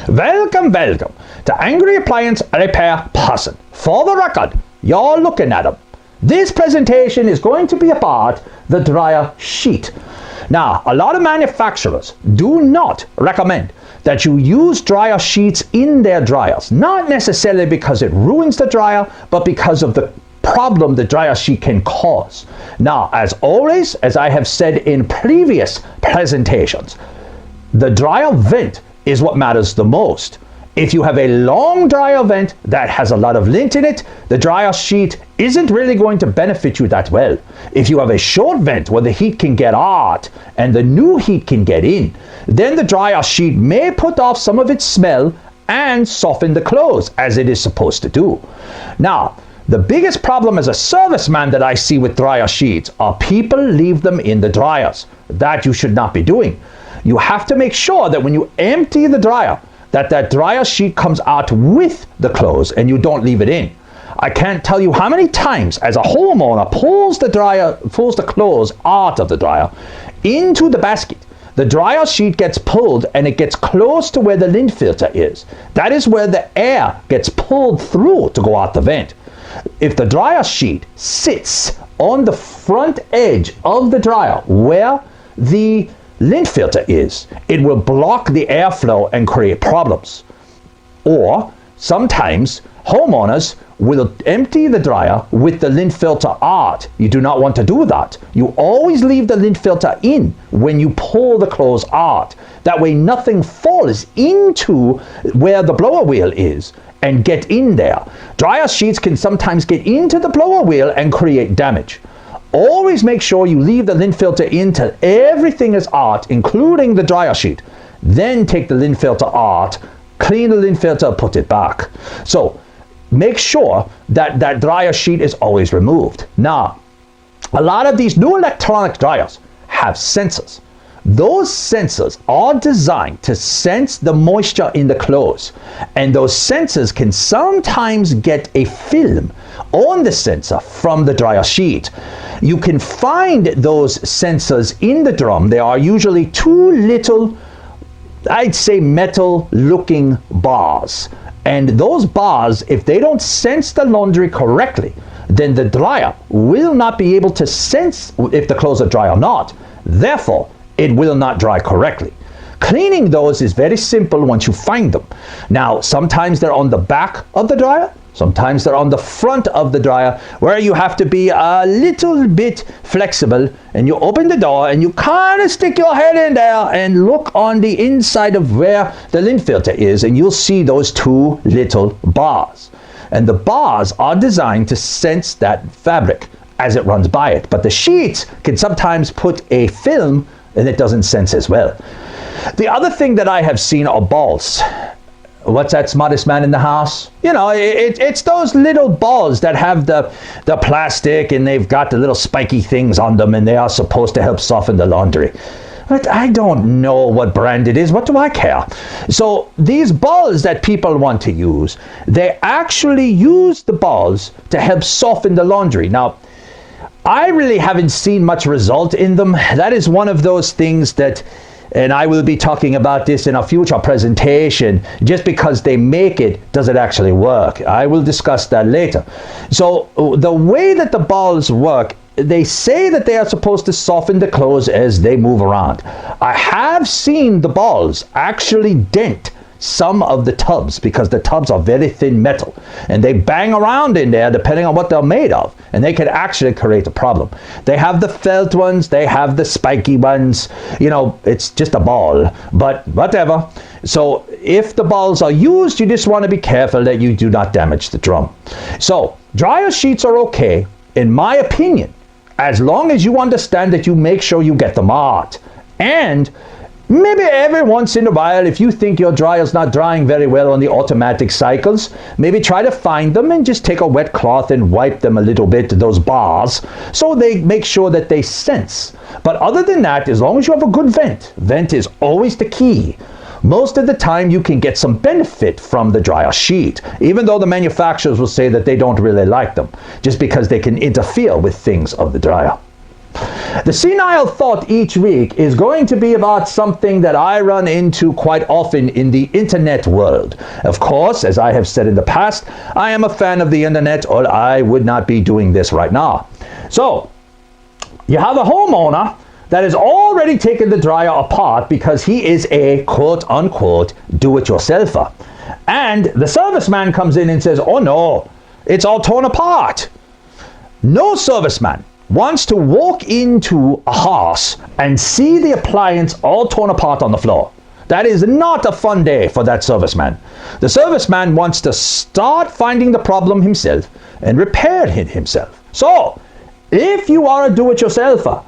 Welcome to Angry Appliance Repair Person. For the record, you're looking at them. This presentation is going to be about the dryer sheet. Now, a lot of manufacturers do not recommend that you use dryer sheets in their dryers. Not necessarily because it ruins the dryer, but because of the problem the dryer sheet can cause. Now, as always, as I have said in previous presentations, the dryer vent is what matters the most. If you have a long dryer vent that has a lot of lint in it, the dryer sheet isn't really going to benefit you that well. If you have a short vent where the heat can get out and the new heat can get in, then the dryer sheet may put off some of its smell and soften the clothes as it is supposed to do. Now, the biggest problem as a serviceman that I see with dryer sheets are people leave them in the dryers. That you should not be doing. You have to make sure that when you empty the dryer, that dryer sheet comes out with the clothes and you don't leave it in. I can't tell you how many times as a homeowner pulls the clothes out of the dryer into the basket. The dryer sheet gets pulled and it gets close to where the lint filter is. That is where the air gets pulled through to go out the vent. If the dryer sheet sits on the front edge of the dryer where the lint filter is, it will block the airflow and create problems. Or sometimes homeowners will empty the dryer with the lint filter out. You do not want to do that. You always leave the lint filter in when you pull the clothes out. That way nothing falls into where the blower wheel is and get in there. Dryer sheets can sometimes get into the blower wheel and create damage. Always make sure you leave the lint filter in till everything is out, including the dryer sheet. Then take the lint filter out, clean the lint filter, put it back. So make sure that dryer sheet is always removed. Now, a lot of these new electronic dryers have sensors. Those sensors are designed to sense the moisture in the clothes, and those sensors can sometimes get a film on the sensor from the dryer sheet. You can find those sensors in the drum. They are usually two little, I'd say, metal looking bars, and those bars, if they don't sense the laundry correctly, then the dryer will not be able to sense if the clothes are dry or not. Therefore, it will not dry correctly. Cleaning those is very simple once you find them. Now, sometimes they're on the back of the dryer, sometimes they're on the front of the dryer, where you have to be a little bit flexible, and you open the door and you kind of stick your head in there and look on the inside of where the lint filter is, and you'll see those two little bars. And the bars are designed to sense that fabric as it runs by it, but the sheets can sometimes put a film and it doesn't sense as well. The other thing that I have seen are balls. What's that, smartest man in the house? You know, it's those little balls that have the plastic and they've got the little spiky things on them, and they are supposed to help soften the laundry. But I don't know what brand it is. What do I care? So these balls that people want to use, they actually use the balls to help soften the laundry. Now, I really haven't seen much result in them. That is one of those things that, and I will be talking about this in a future presentation, just because they make it, does it actually work? I will discuss that later. So the way that the balls work, they say that they are supposed to soften the clothes as they move around. I have seen the balls actually dent some of the tubs, because the tubs are very thin metal and they bang around in there depending on what they're made of, and they can actually create a problem. They have the felt ones, they have the spiky ones, you know, it's just a ball, but whatever. So if the balls are used, you just want to be careful that you do not damage the drum. So dryer sheets are okay, in my opinion, as long as you understand that you make sure you get them out. And maybe every once in a while, if you think your dryer's not drying very well on the automatic cycles, maybe try to find them and just take a wet cloth and wipe them a little bit, those bars, so they make sure that they sense. But other than that, as long as you have a good vent is always the key. Most of the time you can get some benefit from the dryer sheet, even though the manufacturers will say that they don't really like them, just because they can interfere with things of the dryer. The senile thought each week is going to be about something that I run into quite often in the internet world. Of course, as I have said in the past, I am a fan of the internet, or I would not be doing this right now. So, you have a homeowner that has already taken the dryer apart because he is a quote-unquote do-it-yourselfer. And the serviceman comes in and says, oh no, it's all torn apart. No serviceman wants to walk into a house and see the appliance all torn apart on the floor. That is not a fun day for that serviceman. The serviceman wants to start finding the problem himself and repair it himself. So, if you are a do-it-yourselfer,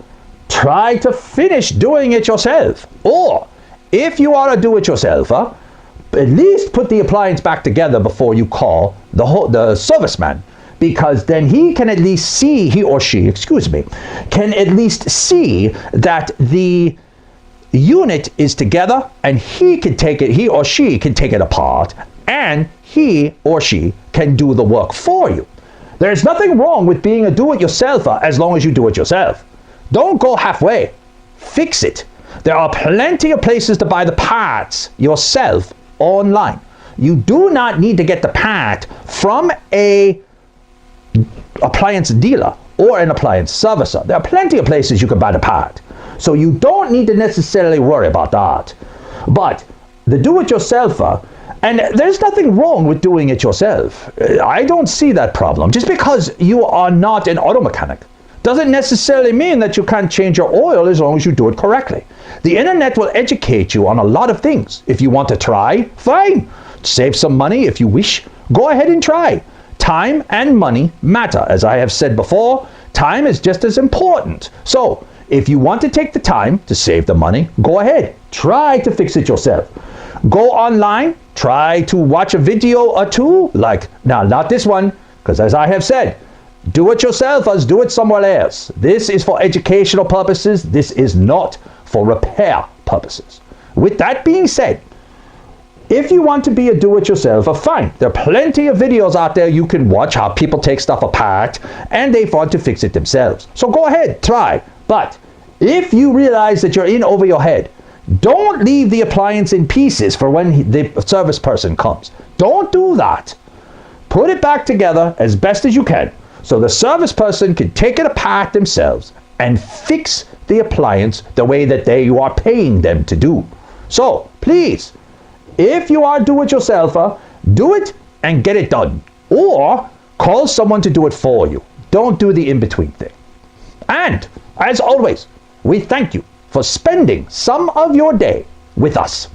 try to finish doing it yourself. Or, if you are a do-it-yourselfer, at least put the appliance back together before you call the serviceman. Because then he can at least see, he or she, can at least see that the unit is together and he or she can take it apart and he or she can do the work for you. There's nothing wrong with being a do-it-yourselfer as long as you do it yourself. Don't go halfway. Fix it. There are plenty of places to buy the parts yourself online. You do not need to get the part from a appliance dealer or an appliance servicer. There are plenty of places you can buy the part. So you don't need to necessarily worry about that. But the do-it-yourselfer, and there's nothing wrong with doing it yourself. I don't see that problem. Just because you are not an auto mechanic doesn't necessarily mean that you can't change your oil as long as you do it correctly. The internet will educate you on a lot of things. If you want to try, fine. Save some money if you wish. Go ahead and try. Time and money matter. As I have said before, time is just as important. So, if you want to take the time to save the money, go ahead. Try to fix it yourself. Go online, try to watch a video or two, now not this one, because as I have said, do-it-yourselfers, do it somewhere else. This is for educational purposes. This is not for repair purposes. With that being said, if you want to be a do-it-yourselfer, fine. There are plenty of videos out there you can watch how people take stuff apart and they want to fix it themselves. So go ahead, try. But if you realize that you're in over your head, don't leave the appliance in pieces for when the service person comes. Don't do that. Put it back together as best as you can so the service person can take it apart themselves and fix the appliance the way that you are paying them to do. So, please, if you are do-it-yourselfer, do it and get it done. Or call someone to do it for you. Don't do the in-between thing. And, as always, we thank you for spending some of your day with us.